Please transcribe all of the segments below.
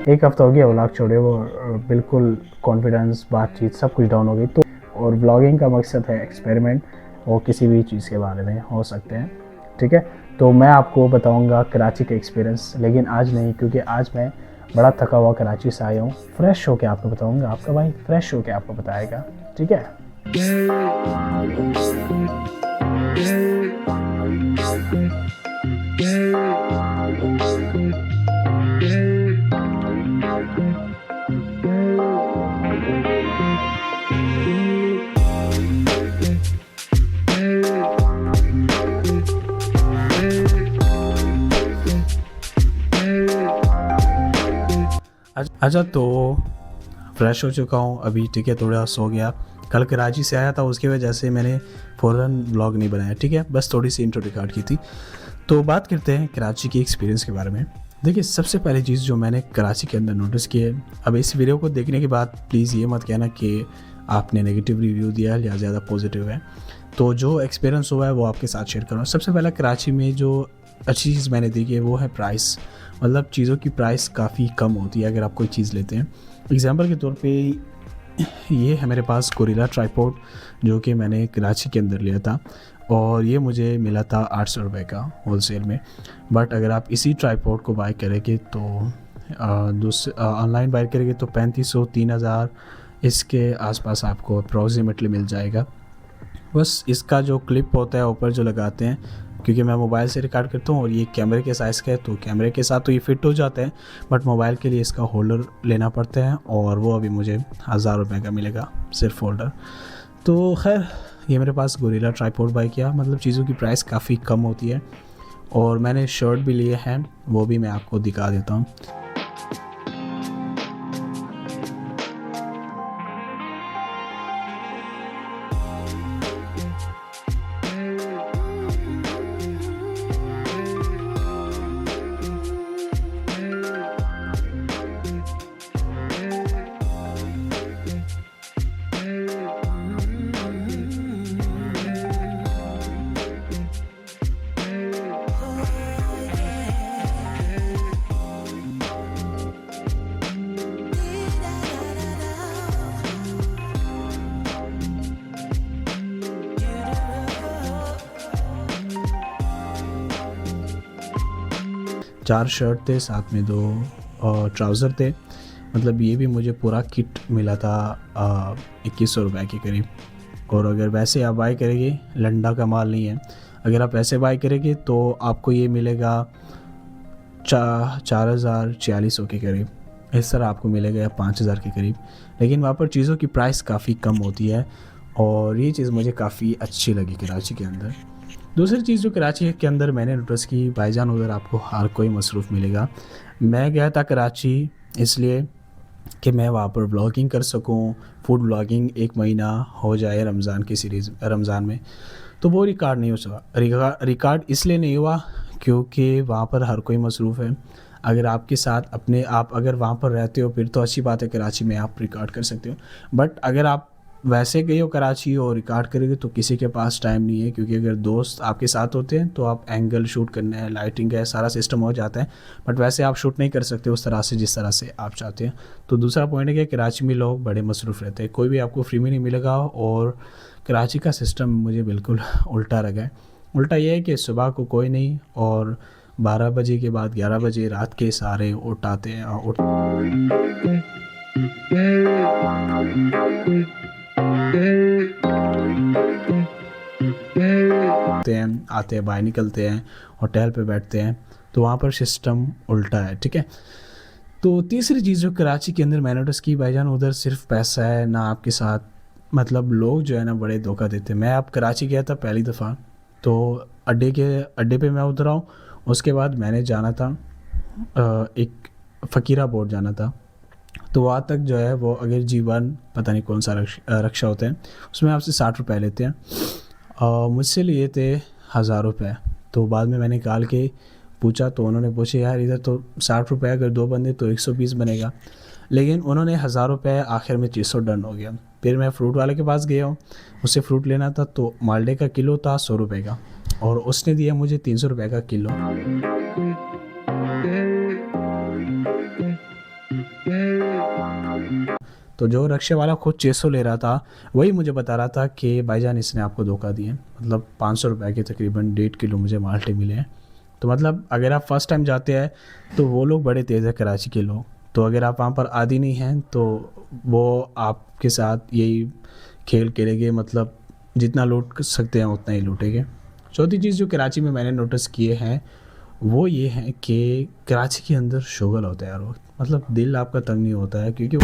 एक हफ्ता हो गया व्लॉग छोड़े वो, बिल्कुल कॉन्फिडेंस, बातचीत सब कुछ डाउन हो गई। तो और व्लॉगिंग का मकसद है एक्सपेरिमेंट, और किसी भी चीज़ के बारे में हो सकते हैं, ठीक है। तो मैं आपको बताऊंगा कराची का एक्सपीरियंस, लेकिन आज नहीं, क्योंकि आज मैं बड़ा थका हुआ कराची से आया हूँ। फ्रेश होके आपको बताऊंगा, आपका भाई फ्रेश होके आपको बताएगा, ठीक है। अच्छा, तो फ्रेश हो चुका हूँ अभी, ठीक है, थोड़ा सो गया। कल कराची से आया था, उसकी वजह से मैंने फ़ौरन व्लॉग नहीं बनाया, ठीक है, बस थोड़ी सी इंट्रो रिकॉर्ड की थी। तो बात करते हैं कराची की एक्सपीरियंस के बारे में। देखिए, सबसे पहली चीज़ जो मैंने कराची के अंदर नोटिस की है, अब इस वीडियो को देखने के बाद प्लीज़ ये मत कहना कि आपने नेगेटिव रिव्यू दिया है या ज़्यादा पॉजिटिव है। तो जो एक्सपीरियंस हुआ है वो आपके साथ शेयर करूँ। सबसे पहला कराची में जो अच्छी चीज़ मैंने देखी है वो है प्राइस, मतलब चीज़ों की प्राइस काफ़ी कम होती है अगर आप कोई चीज़ लेते हैं। एग्जांपल के तौर पे ये है मेरे पास गोरिल्ला ट्राइपॉड, जो कि मैंने कराची के अंदर लिया था, और ये मुझे मिला था 800 रुपये का होलसेल में। बट अगर आप इसी ट्राइपॉड को बाय करेंगे तो ऑनलाइन बाय करेंगे तो 3500-3000 इसके आसपास आपको अप्रॉक्सीमेटली मिल जाएगा। बस इसका जो क्लिप होता है ऊपर जो लगाते हैं, क्योंकि मैं मोबाइल से रिकॉर्ड करता हूँ और ये कैमरे के साइज़ का है, तो कैमरे के साथ तो ये फिट हो जाता है, बट मोबाइल के लिए इसका होल्डर लेना पड़ता है, और वो अभी मुझे 1000 रुपये का मिलेगा सिर्फ होल्डर। तो खैर, ये मेरे पास गोरिल्ला ट्राइपॉड बाय किया, मतलब चीज़ों की प्राइस काफ़ी कम होती है। और मैंने शर्ट भी लिए हैं, वो भी मैं आपको दिखा देता हूँ। 4 शर्ट थे, साथ में 2 ट्राउज़र थे, मतलब ये भी मुझे पूरा किट मिला था 2100 रुपये के करीब। और अगर वैसे आप बाय करेंगे, लंडा का माल नहीं है, अगर आप ऐसे बाय करेंगे तो आपको ये मिलेगा 4000-4600 के करीब, इस तरह आपको मिलेगा, या 5000 के करीब। लेकिन वहाँ पर चीज़ों की प्राइस काफ़ी कम होती है, और ये चीज़ मुझे काफ़ी अच्छी लगी कराची के अंदर। दूसरी चीज़ जो कराची के अंदर मैंने नोटिस की, भाईजान उधर आपको हर कोई मसरूफ़ मिलेगा। मैं गया था कराची इसलिए कि मैं वहाँ पर व्लॉगिंग कर सकूँ, फूड व्लॉगिंग, 1 महीना हो जाए रमज़ान की सीरीज़, रमज़ान में, तो वो रिकॉर्ड नहीं हो सका। रिकॉर्ड इसलिए नहीं हुआ क्योंकि वहाँ पर हर कोई मसरूफ़ है। अगर आपके साथ अपने आप अगर वहाँ पर रहते हो फिर तो अच्छी बात है, कराची में आप रिकॉर्ड कर सकते हो। बट अगर आप वैसे गए हो कराची और रिकॉर्ड करेंगे तो किसी के पास टाइम नहीं है, क्योंकि अगर दोस्त आपके साथ होते हैं तो आप एंगल शूट करना है, लाइटिंग है, सारा सिस्टम हो जाता है। बट वैसे आप शूट नहीं कर सकते उस तरह से जिस तरह से आप चाहते हैं। तो दूसरा पॉइंट है कि कराची में लोग बड़े मसरूफ़ रहते हैं, कोई भी आपको फ्री में नहीं मिलेगा। और कराची का सिस्टम मुझे बिल्कुल उल्टा लगा है। उल्टा ये है कि सुबह को कोई नहीं, और 12 बजे के बाद 11 बजे रात के सारे उठाते हैं आते हैं, बाहर निकलते हैं, होटल पे बैठते हैं, तो वहाँ पर सिस्टम उल्टा है, ठीक है। तो तीसरी चीज़ जो कराची के अंदर मैंने नोटिस की, भाईजान उधर सिर्फ पैसा है ना आपके साथ, मतलब लोग जो है ना बड़े धोखा देते हैं। मैं अब कराची गया था पहली दफ़ा, तो अड्डे पे मैं उतरा हूँ, उसके बाद मैंने जाना था एक फ़कीराबाद जाना था। तो वहाँ तक जो है वो अगर G1 पता नहीं कौन सा रक्षा होते हैं, उसमें आपसे 60 रुपये लेते हैं। मुझसे लिए थे 1000 रुपये। तो बाद में मैंने निकाल के पूछा तो उन्होंने पूछे, यार इधर तो 60 रुपये, अगर 2 बंदे तो 120 बनेगा। लेकिन उन्होंने 1000 रुपये, आखिर में 600 डन हो गया। फिर मैं फ्रूट वाले के पास गया हूँ, उससे फ्रूट लेना था, तो माल्टे का किलो था 100 रुपये का और उसने दिया मुझे 300 रुपये का किलो। तो जो रिक्शे वाला खुद 600 ले रहा था, वही मुझे बता रहा था कि भाईजान इसने आपको धोखा दिया। मतलब 500 रुपये के तकरीबन 1.5 किलो मुझे माल्टे मिले हैं। तो मतलब अगर आप फर्स्ट टाइम जाते हैं तो वो लोग बड़े तेज़ है कराची के लोग। तो अगर आप वहाँ पर आदी नहीं हैं तो वो आपके साथ यही खेल खेलेंगे, मतलब जितना लूट सकते हैं उतना ही लूटेंगे। चौथी चीज़ जो कराची में मैंने नोटिस किए हैं वो ये है कि कराची के अंदर शुगल होता है यार वक्त, मतलब दिल आपका तंग नहीं होता है क्योंकि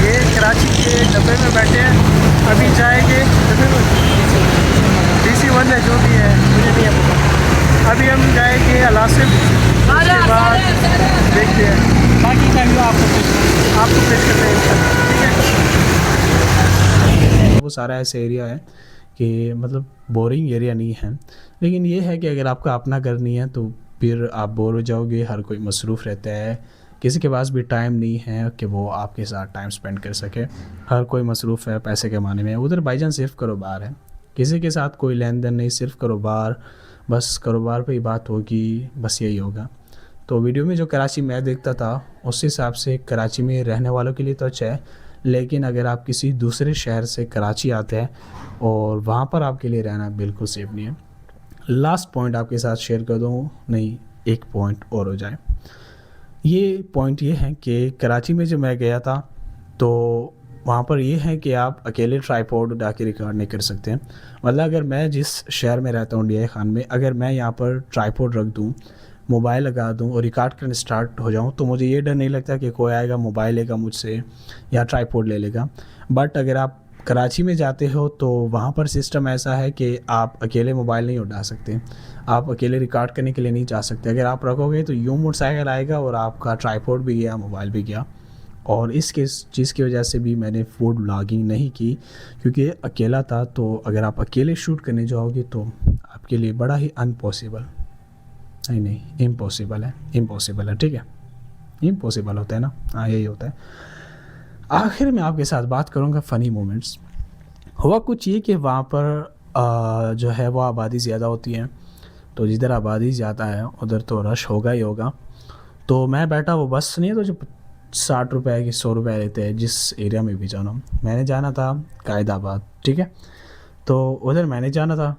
ये कराची के डब्बे में बैठे हैं, अभी जाएंगे DC1 है जो भी है मुझे नहीं है पता। अभी हम जाएंगे अलासिम, उसके बाद देखते हैं बाकी का व्यू आपको पेश करते हैं, ठीक है। वो सारा ऐसा एरिया है कि मतलब बोरिंग एरिया नहीं है, लेकिन ये है कि अगर आपका अपना घर नहीं है तो फिर आप बोर हो जाओगे। हर कोई मसरूफ़ रहता है, किसी के पास भी टाइम नहीं है कि वो आपके साथ टाइम स्पेंड कर सके। हर कोई मसरूफ़ है पैसे कमाने में। उधर भाईजान सिर्फ कारोबार है, किसी के साथ कोई लेन देन नहीं, सिर्फ कारोबार, बस कारोबार पे ही बात होगी, बस यही होगा। तो वीडियो में जो कराची मैं देखता था उस हिसाब से कराची में रहने वालों के लिए तो अच्छा है, लेकिन अगर आप किसी दूसरे शहर से कराची आते हैं और वहाँ पर आपके लिए रहना बिल्कुल सेफ नहीं है। लास्ट पॉइंट आपके साथ शेयर कर दूँ, नहीं एक पॉइंट और हो जाए। ये पॉइंट ये है कि कराची में जब मैं गया था तो वहाँ पर ये है कि आप अकेले ट्राईपॉड उठा के रिकॉर्ड नहीं कर सकते हैं। मतलब अगर मैं जिस शहर में रहता हूँ डिया खान में, अगर मैं यहाँ पर ट्राईपॉड रख दूँ, मोबाइल लगा दूँ और रिकॉर्ड करने स्टार्ट हो जाऊँ तो मुझे ये डर नहीं लगता कि कोई आएगा मोबाइल लेगा मुझसे या ट्राईपॉड ले लेगा। बट अगर आप कराची में जाते हो तो वहाँ पर सिस्टम ऐसा है कि आप अकेले मोबाइल नहीं उठा सकते, आप अकेले रिकॉर्ड करने के लिए नहीं जा सकते। अगर आप रखोगे तो यूँ मोटरसाइकिल आएगा और आपका ट्राईपॉड भी गया, मोबाइल भी गया। और इस चीज़ की वजह से भी मैंने फूड व्लॉगिंग नहीं की, क्योंकि अकेला था। तो अगर आप अकेले शूट करने जाओगे तो आपके लिए बड़ा ही अनपॉसिबल, नहीं इम्पॉसिबल है, ठीक है, इम्पॉसिबल होता है ना, हाँ यही होता है। आखिर में आपके साथ बात करूँगा फ़नी मोमेंट्स। हुआ कुछ ये कि वहाँ पर जो है वो आबादी ज़्यादा होती है, तो जिधर आबादी ज़्यादा है उधर तो रश होगा ही होगा। तो मैं बैठा, वो बस नहीं है तो जो 60 रुपये की 100 रुपये लेते हैं जिस एरिया में भी जाना, मैंने जाना था कायदाबाद, ठीक है। तो उधर मैंने जाना था।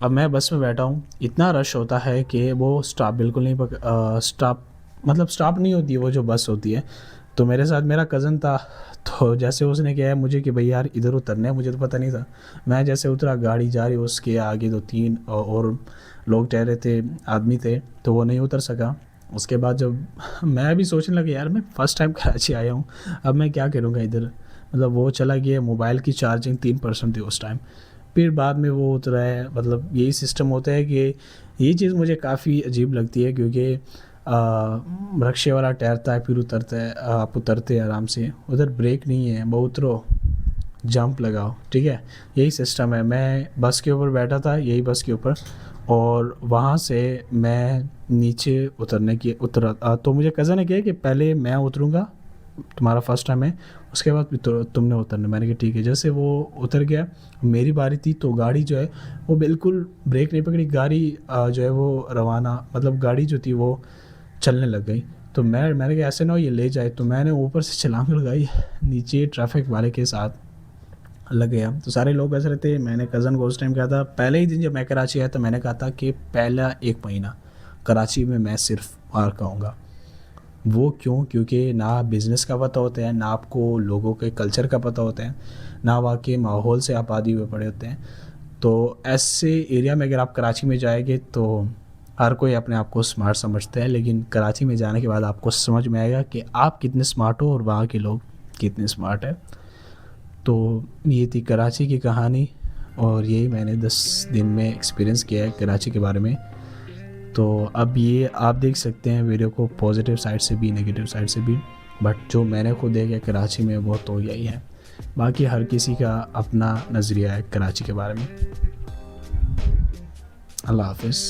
अब मैं बस में बैठा हूँ, इतना रश होता है कि वो स्टॉप बिल्कुल नहीं स्टॉप नहीं होती वो जो बस होती है। तो मेरे साथ मेरा कज़न था, तो जैसे उसने कहा है मुझे कि भाई यार इधर उतरना है, मुझे तो पता नहीं था। मैं जैसे उतरा, गाड़ी जा रही, उसके आगे 2-3 और लोग ठहरे थे, आदमी थे, तो वो नहीं उतर सका। उसके बाद जब मैं भी सोचने लगा यार मैं फ़र्स्ट टाइम कराची आया हूँ, अब मैं क्या करूँगा इधर, मतलब वो चला गया। मोबाइल की चार्जिंग 3% थी उस टाइम। फिर बाद में वो उतरा है। मतलब यही सिस्टम होता है कि ये चीज़ मुझे काफ़ी अजीब लगती है, क्योंकि रिक्शे वाला ठहरता है फिर उतरता है, आप उतरते हैं आराम से, उधर ब्रेक नहीं है, वो उतरो जंप लगाओ, ठीक है, यही सिस्टम है। मैं बस के ऊपर बैठा था, यही बस के ऊपर, और वहाँ से मैं नीचे उतरा तो मुझे कज़न ने कहा कि पहले मैं उतरूँगा, तुम्हारा फर्स्ट टाइम है, उसके बाद फिर तुमने उतरना। मैंने कहा ठीक है। जैसे वो उतर गया, मेरी बारी थी, तो गाड़ी जो है वो बिल्कुल ब्रेक नहीं पकड़ी, गाड़ी जो है वो रवाना, मतलब गाड़ी जो थी वो चलने लग गई। तो मैंने कहा ऐसे ना हो ये ले जाए, तो मैंने ऊपर से छलांग लगाई, नीचे ट्रैफिक वाले के साथ लग गया। तो सारे लोग हंस रहे थे। मैंने कज़न को उस टाइम कहा था, पहले ही दिन जब मैं कराची आया तो मैंने कहा था कि पहला 1 महीना कराची में मैं सिर्फ मार खाऊँगा। वो क्यों? क्योंकि ना बिज़नेस का पता होता है, ना आपको लोगों के कल्चर का पता होता है, ना वहाँ के माहौल से आप आदी हुए पड़े होते हैं। तो ऐसे एरिया में अगर आप कराची में जाएंगे तो हर कोई अपने आप को स्मार्ट समझता है, लेकिन कराची में जाने के बाद आपको समझ में आएगा कि आप कितने स्मार्ट हो और वहाँ के लोग कितने स्मार्ट है। तो ये थी कराची की कहानी, और यही मैंने 10 दिन में एक्सपीरियंस किया है कराची के बारे में। तो अब ये आप देख सकते हैं वीडियो को पॉजिटिव साइड से भी, नेगेटिव साइड से भी, बट जो मैंने खुद देखा कराची में वो तो यही है। बाकी हर किसी का अपना नज़रिया है कराची के बारे में। अल्लाह हाफ़िज़।